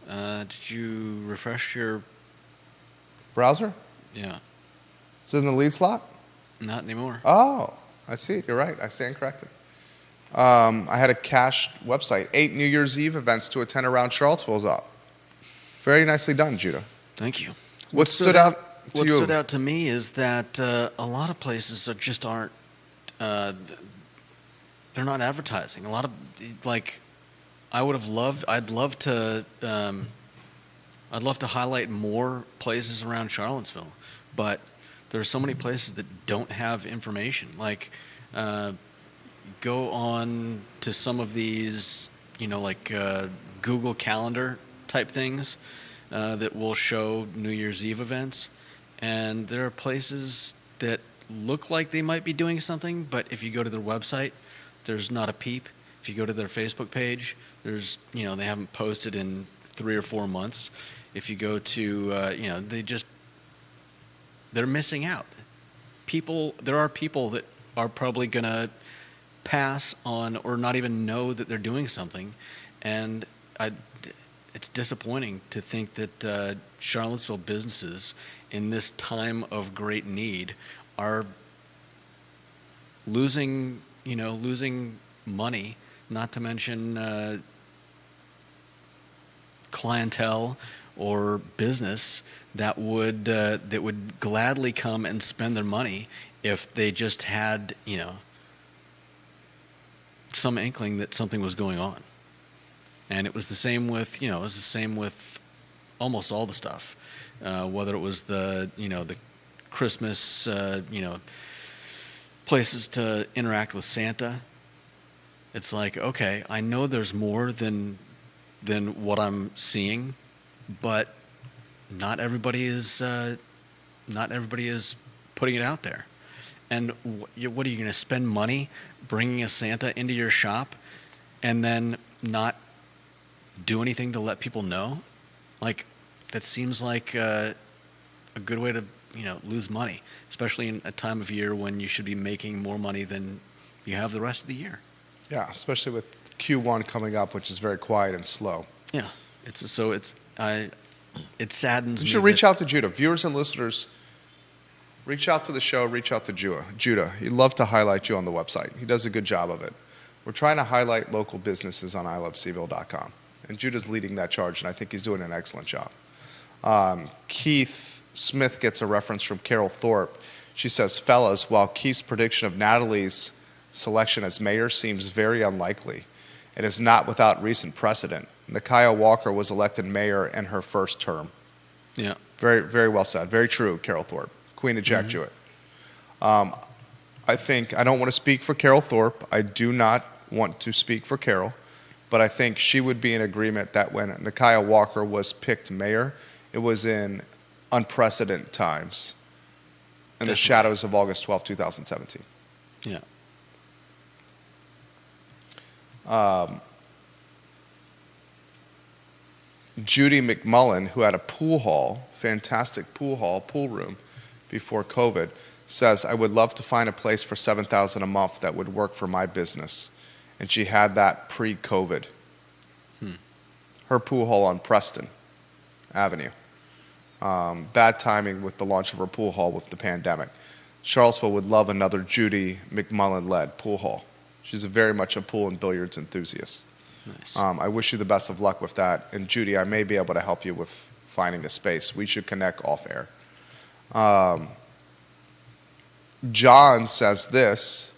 Did you refresh your Browser? Yeah. Is it in the lead slot? Not anymore. Oh, I see it. You're right. I stand corrected. I had a cached website. 8 New Year's Eve events to attend around Charlottesville is up. Very nicely done, Judah. Thank you. What stood out to you? What stood out to me is that a lot of places just aren't. They're not advertising. A lot of I'd love to highlight more places around Charlottesville, but there are so many places that don't have information. Go on to some of these, Google Calendar type things that will show New Year's Eve events, and there are places that look like they might be doing something, but if you go to their website, there's not a peep. If you go to their Facebook page, they haven't posted in 3 or 4 months. If you go to, they're missing out. There are people that are probably going to pass on or not even know that they're doing something. And it's disappointing to think that Charlottesville businesses in this time of great need are losing money, not to mention clientele or business that would gladly come and spend their money if they just had some inkling that something was going on. And it was the same with almost all the stuff, whether it was the Christmas places to interact with Santa. It's like, okay, I know there's more than what I'm seeing, but not everybody is putting it out there. And what are you going to spend money bringing a Santa into your shop and then not do anything to let people know? That seems like a good way to lose money, especially in a time of year when you should be making more money than you have the rest of the year. Yeah, especially with Q1 coming up, which is very quiet and slow. Yeah, it saddens me. You should reach out to Judah. Viewers and listeners, reach out to the show, reach out to Judah. He'd love to highlight you on the website. He does a good job of it. We're trying to highlight local businesses on ilovecville.com. And Judah's leading that charge, and I think he's doing an excellent job. Keith Smith gets a reference from Carol Thorpe. She says, fellas, while Keith's prediction of Natalie's selection as mayor seems very unlikely, it is not without recent precedent. Nakia Walker was elected mayor in her first term. Yeah. Very, very well said. Very true, Carol Thorpe. Queen of Jack Jewett. I don't want to speak for Carol Thorpe. I do not want to speak for Carol, but I think she would be in agreement that when Nakia Walker was picked mayor, it was in unprecedented times in the shadows of August 12, 2017. Yeah. Judy McMullen, who had a pool hall, fantastic pool room before COVID, says, I would love to find a place for $7,000 a month that would work for my business. And she had that pre-COVID. Her pool hall on Preston Avenue. Bad timing with the launch of her pool hall with the pandemic. Charlottesville would love another Judy McMullen-led pool hall. She's very much a pool and billiards enthusiast. Nice. I wish you the best of luck with that. And Judy, I may be able to help you with finding a space. We should connect off air. John says this.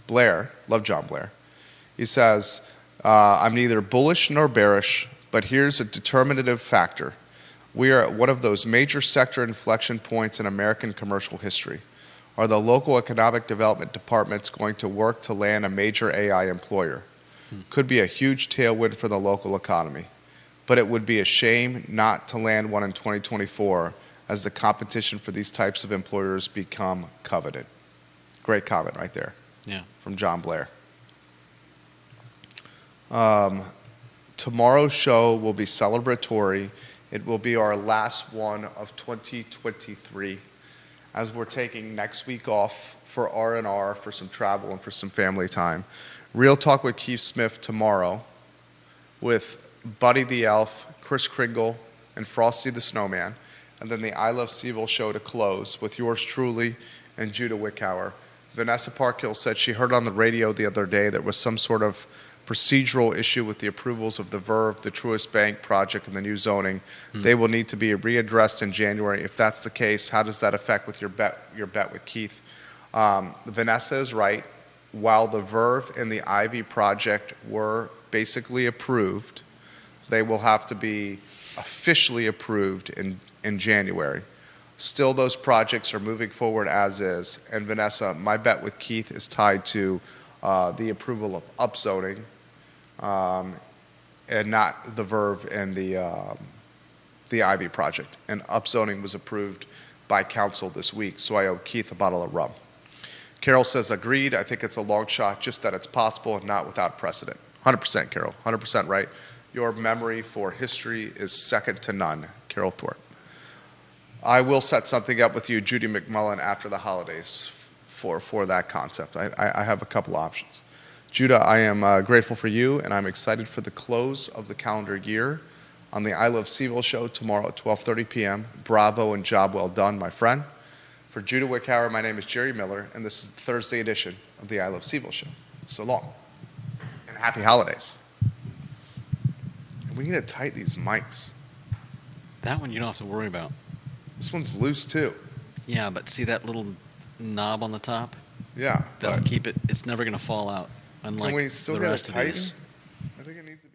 Blair, love John Blair. He says, I'm neither bullish nor bearish, but here's a determinative factor. We are at one of those major sector inflection points in American commercial history. Are the local economic development departments going to work to land a major AI employer? Could be a huge tailwind for the local economy. But it would be a shame not to land one in 2024 as the competition for these types of employers become coveted. Great comment right there. Yeah. From John Blair. Tomorrow's show will be celebratory. It will be our last one of 2023, as we're taking next week off for R&R, for some travel and for some family time. Real Talk with Keith Smith tomorrow with Buddy the Elf, Chris Kringle, and Frosty the Snowman. And then the I Love CVille show to close with yours truly and Judah Wickower. Vanessa Parkhill said she heard on the radio the other day there was some sort of procedural issue with the approvals of the Verve, the Truist Bank project, and the new zoning. They will need to be readdressed in January. If that's the case, how does that affect with your bet with Keith? Vanessa is right. While the Verve and the Ivy project were basically approved, they will have to be officially approved in January. Still, those projects are moving forward as is. And Vanessa, my bet with Keith is tied to the approval of upzoning, and not the Verve and the Ivy project. And upzoning was approved by council this week, so I owe Keith a bottle of rum. Carol says, agreed. I think it's a long shot, just that it's possible and not without precedent. 100%, Carol. 100% right. Your memory for history is second to none, Carol Thorpe. I will set something up with you, Judy McMullen, after the holidays for that concept. I have a couple options. Judah, I am grateful for you, and I'm excited for the close of the calendar year on the I Love CVille show tomorrow at 12:30 p.m. Bravo and job well done, my friend. For Judah Wickower, my name is Jerry Miller, and this is the Thursday edition of the I Love CVille show. So long, and happy holidays. And we need to tighten these mics. That one you don't have to worry about. This one's loose, too. Yeah, but see that little knob on the top? Yeah. That'll keep it. It's never going to fall out. Unlike can we still the get rest it of tightened? these. I think it needs to be.